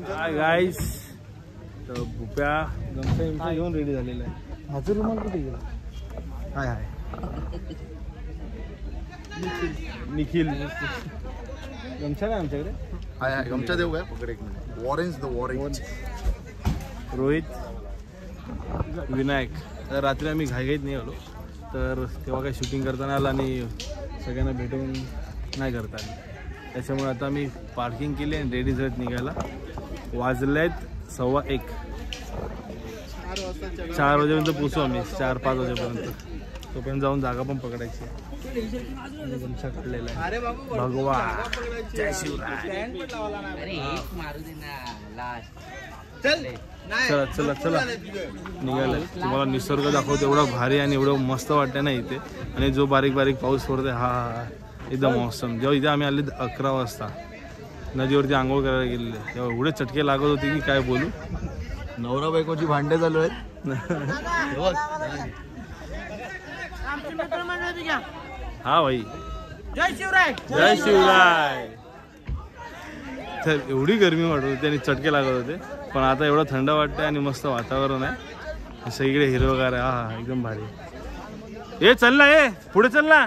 Hi guys, तर भुप्या गमसा घेऊन ready झालेला आहे. माझं रुमाल कुठे गेला? हाय हाय निखिल गमछा काय आमच्याकडे? हाय हाय गमछा देऊ काय? पकड एक मिनिट. वॉरेंज द वॉरेंज. रोहित, विनायक. तर रात्री आम्ही घाईघाईत नाही आलो, तर तेव्हा काही शूटिंग करताना आलं आणि सगळ्यांना भेटून नाही करता आली. त्याच्यामुळे आता आम्ही पार्किंग केली आणि रेडी झालेत निघायला. वाजलेत 1:15. 4 वाजेपर्यंत पोचू आम्ही, 4-5 वाजेपर्यंत. तोपर्यंत जाऊन जागा पण पकडायची. गमछा काढलेला आहे. भगवा जय शिवराय. चला चला चला निघालं. तुम्हाला निसर्ग दाखवतो, एवढा भारी आणि एवढं मस्त वाटतं ना इथे. आणि जो बारीक बारीक पाऊस पडतोय, हा एकदम मौसम. जेव्हा इथे आम्ही आले 11 वाजता नदीवरती आंघोळ करायला गेलेले, तेव्हा एवढे चटके लागत होते की काय बोलू. नवरा बायकोची भांडे चालू आहेत. हा भाई, जय शिवराय जय शिवराय. तर एवढी गरमी वाटत होती आणि चटके लागत होते, पण आता एवढं थंड वाटतंय आणि मस्त वातावरण आहे. सगळीकडे हिरवगार आहे. हा एकदम भारी. ए चल ना, ए पुढे चल ना.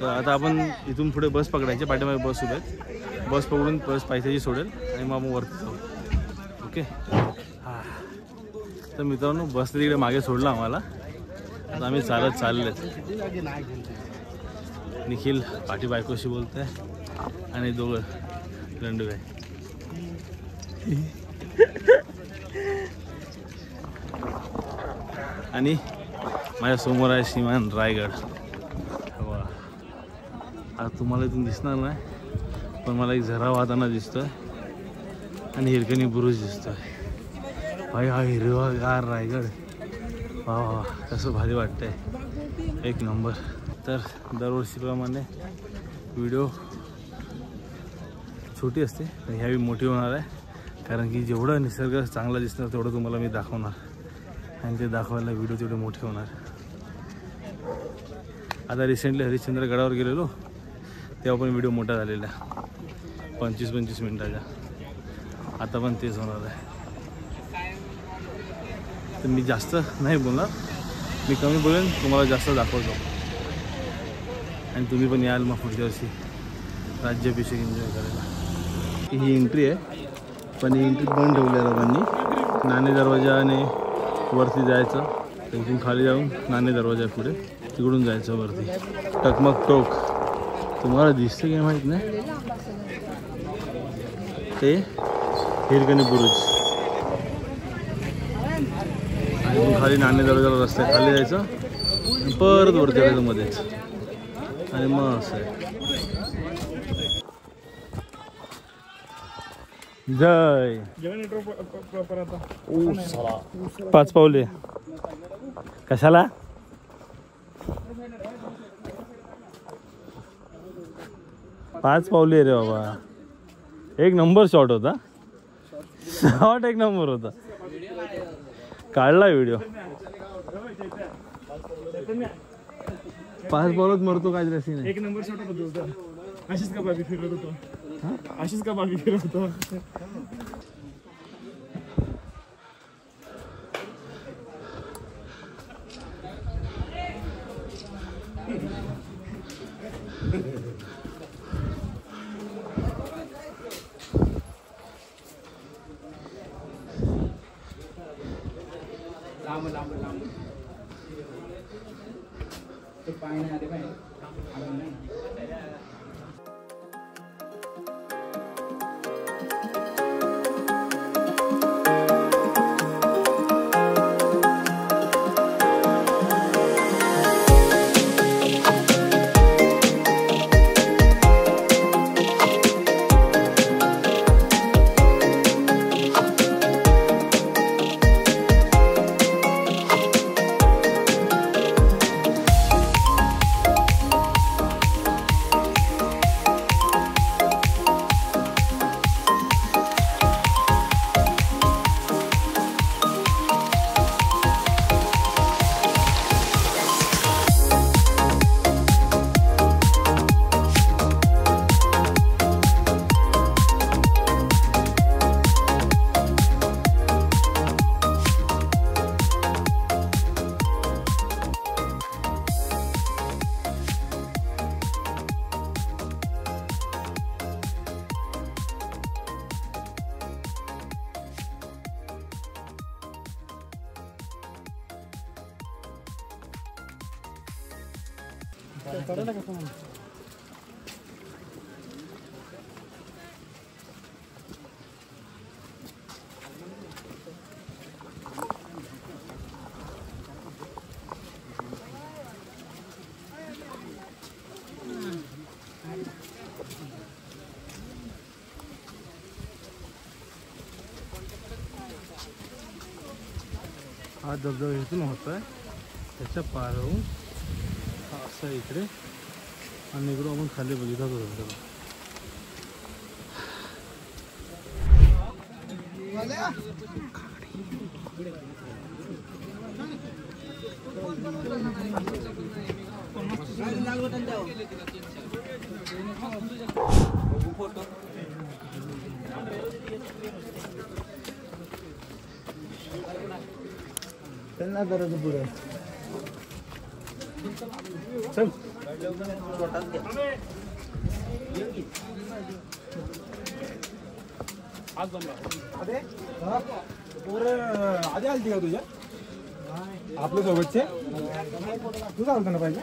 तर आता आपण इथून पुढे बस पकडायची. पाठीमागे बस उभ्या आहेत. बस पकडून बस पायथ्याची सोडेल आणि मग आपण वरती जाऊ. ओके. हां, तर मित्रांनो बस तिकडे मागे सोडलं आम्हाला. आता आम्ही चालत चाललेत. निखिल पाठी बायकोशी बोलत आहे आणि दोघं लंडू आहे. आणि माझ्या समोर आहे सीमान रायगड. आता तुम्हाला इथून दिसणार नाही, पण मला एक झरा वाहताना दिसतोय आणि हिरकणी बुरुज दिसतोय. भाई हा हिरवागार रायगड, वा वा कसं भारी वाटतंय, एक नंबर. तर दरवर्षीप्रमाणे व्हिडिओ छोटी असते, पण ह्यावेळी मोठी होणार आहे. कारण की जेवढं निसर्ग चांगला दिसणार तेवढं तुम्हाला मी दाखवणार, आणि ते दाखवायला व्हिडिओ तेवढे मोठे होणार. आता रिसेंटली हरिश्चंद्र गडावर गेलेलो, तेव्हा पण व्हिडिओ मोठा झालेला, 25-25 मिनिटाचा. आता पण तेच होणार आहे. तर मी जास्त नाही बोलणार, मी कमी बोलेन, तुम्हाला जास्त दाखवतो. आणि तुम्ही पण याल मग पुढच्या वर्षी राज्याभिषेक एन्जॉय करायला. ही एंट्री आहे, पण ही एंट्री बंद ठेवली आहे लोकांनी. नाणे दरवाजाने वरती जायचं, इथून खाली जाऊन नाणे दरवाजा पुढे तिकडून जायचं वरती. टकमक टोक तुम्हाला दिसतं काय माहीत नाही, ते हिरकणी बुरुज. आणि खाली नाणे दरवाजाला रस्ता आहे, खाली जायचं आणि परत वरती जायचं मध्येच. आणि मग असं आहे. जय 5 पावले कशाला? पाच पावले रे बाबा. एक नंबर शॉट होता, शॉट एक नंबर होता. काढला व्हिडिओ. 5 पावलात मरतो काय रसी नाही. एक नंबर शॉट होता. अशीच का बाबी फिरत होतो, अशीच का बाबी फिरत होतो. पाणी आले पाहिजे. हा धबधबा इथून होतोय, त्याच्या पारावरून असा इकडे आणि इकडून आपण खाली बघितला तो धबधबा. त्यांना गरज पुढे चल आधी आलती का तुझ्या आपल्या सोबतचे तू चालतं ना पाहिजे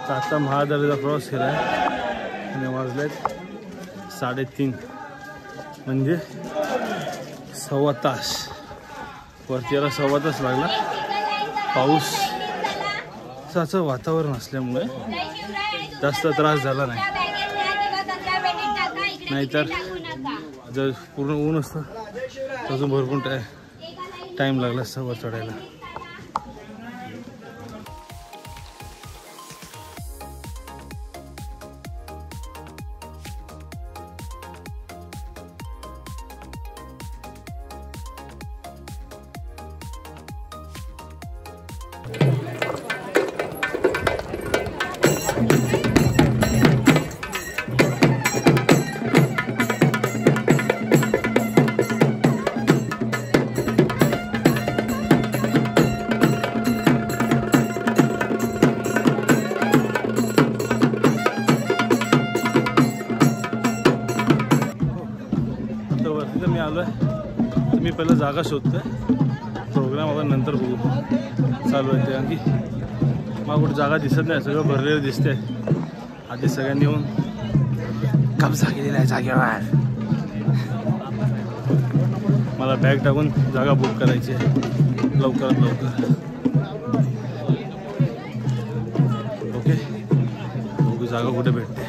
आता महादरचा क्रॉस केला आणि वाजलेत 3:30 म्हणजे 1.25 तास. वरती याला 1.25 तास लागला. पाऊसाचं वातावरण असल्यामुळे जास्त त्रास झाला नाही, नाहीतर जर पूर्ण ऊन असतं तर अजून भरपूर टाईम लागला असता वर चढायला. मी आलो आहे तर मी पहिलं जागा शोधतोय. प्रोग्राम आपण नंतर बघू चालू आहे ते, कारण की मला कुठे जागा दिसत नाही, सगळं भरलेलं दिसते. आधी सगळ्यांनी येऊन कब्जा केलेला आहे जागेवर. मला बॅग टाकून जागा बुक करायची आहे लवकरात लवकर. ओके, बघू जागा कुठे भेटते.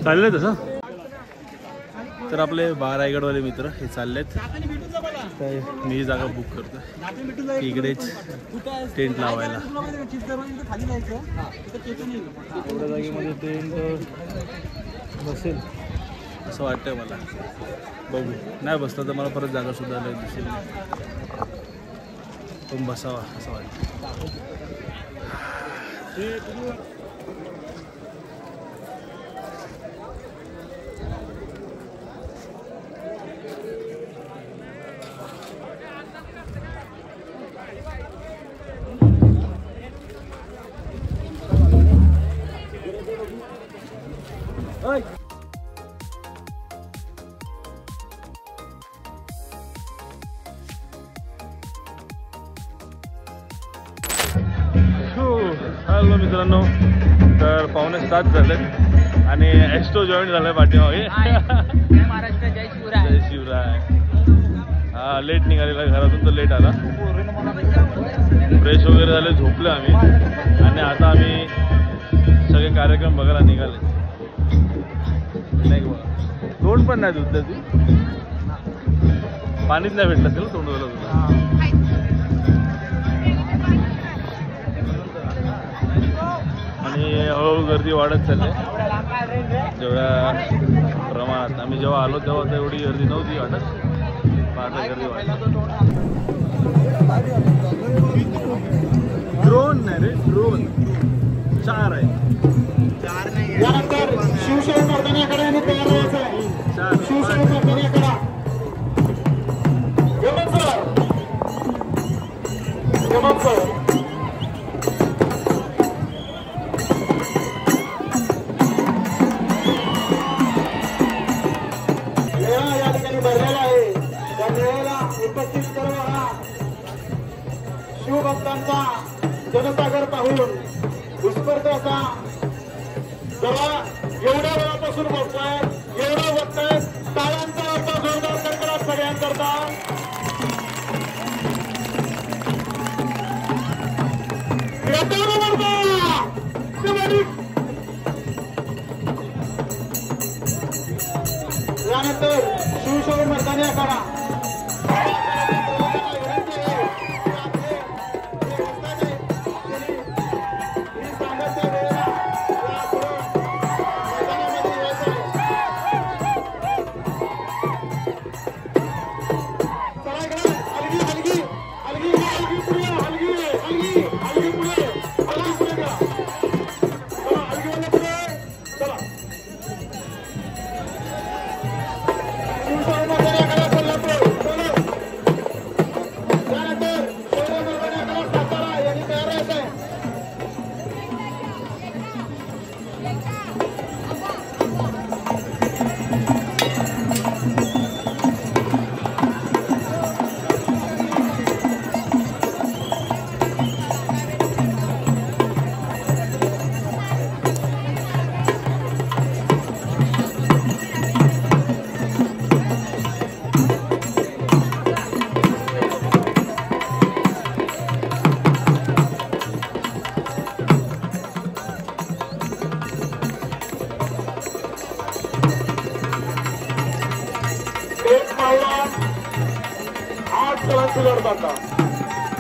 चालले तसं तर आपले रायगडवाले मित्र हे चाललेत. तर मी जागा बुक करतो इकडेच टेंट लावायला. एवढ्या जागेमध्ये टेंट बसेल असं वाटतंय मला. बघू, नाही बसला तर मला परत जागा सुद्धा दिसेल, पण बसावा असं वाटतं. हॅलो मित्रांनो, तर 6:45 झाले आणि एस्टो जॉईन झालाय पाठीमागे. महाराष्ट्र जय शिवराय. जय शिवराय. हा लेट निघालेला घरातून तर लेट आला. फ्रेश वगैरे झाले, झोपले आम्ही आणि आता आम्ही सगळे कार्यक्रम बघायला निघाले. नाही बघा तोंड पण नाही धुतलं तू. पाणीच नाही भेटलं असेल तोंड धुवायला तुला. आणि हळूहळू गर्दी वाढत चालली. जेवढ्या प्रमाणात आम्ही जेव्हा आलो तेव्हा तर एवढी गर्दी नव्हती वाटत. आता गर्दी वाढली. ड्रोन नाही रे, ड्रोन 4 आहे. यानंतर शिवशाही मर्दानाकडे आणि तयार व्हायचं आहे. शिवशाही मर्दानाकडे मेळा या ठिकाणी भरलेला आहे. त्या मेळ्याला उपस्थित सर्व हा शिवभक्तांचा जनसागर पाहून उत्स्फूर्त असा जरा एवढ्या वेळापासून बसलाय, एवढं बघताय. टाळ्यांचा आता जोरदार कडकडाट सगळ्यांकरता. यानंतर शिवशाही मर्दानी आखाडा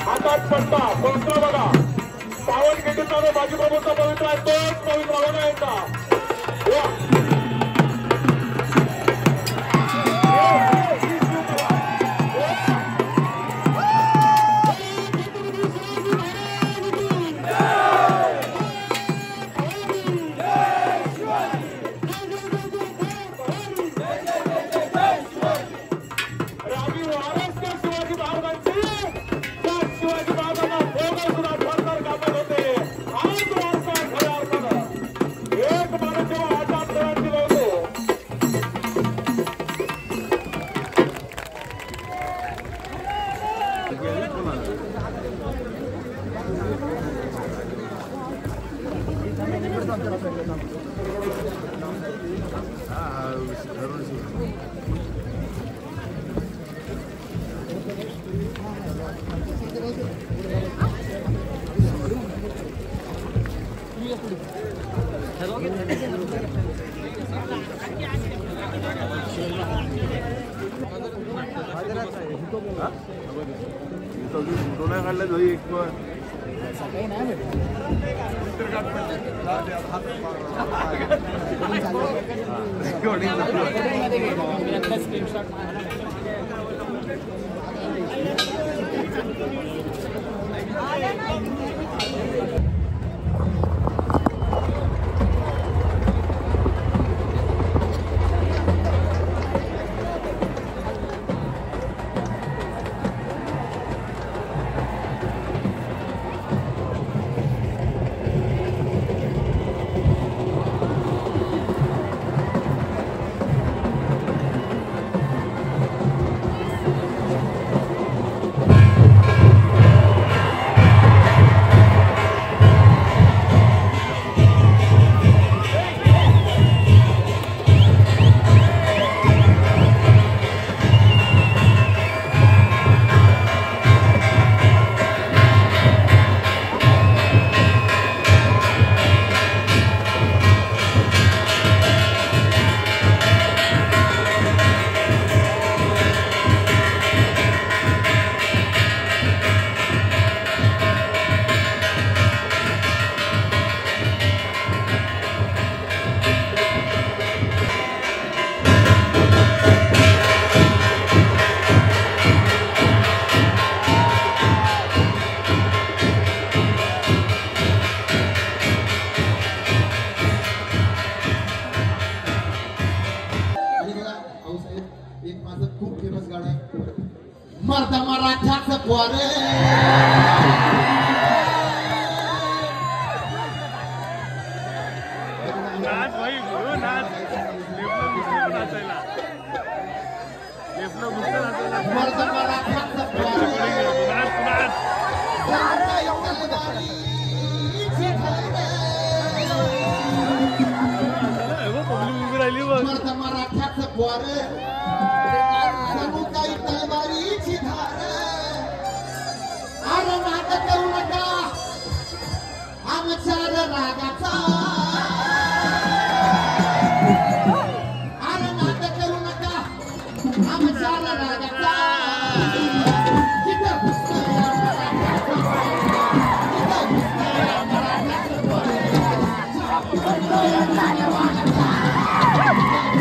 हातात पट्टा कोणता बघा. पावन घेतला बाजी प्रभूचा पवित्र आहे, तोच पवित्र होणार यांचा. मर्द मराठाचं पोर नाच भाई गुरु नाच लेफ्टला घुसलं नाचायला लेफ्टला घुसलं नाचायला मर्द मराठाचं पोर नाच नाच पब्लिक उभी राहिली बघ मर्द मराठाचं पोर जणू काही तलवारीची धार अरे नाटक करू नका आमच्या रागाचा अरे नाटक करू नका आमच्या रागाचा जिथं घुसलं या मराठाचं पोर, जिथं घुसलं या मराठाचं पोर, जिथं घुसलं या मराठाचं पोर.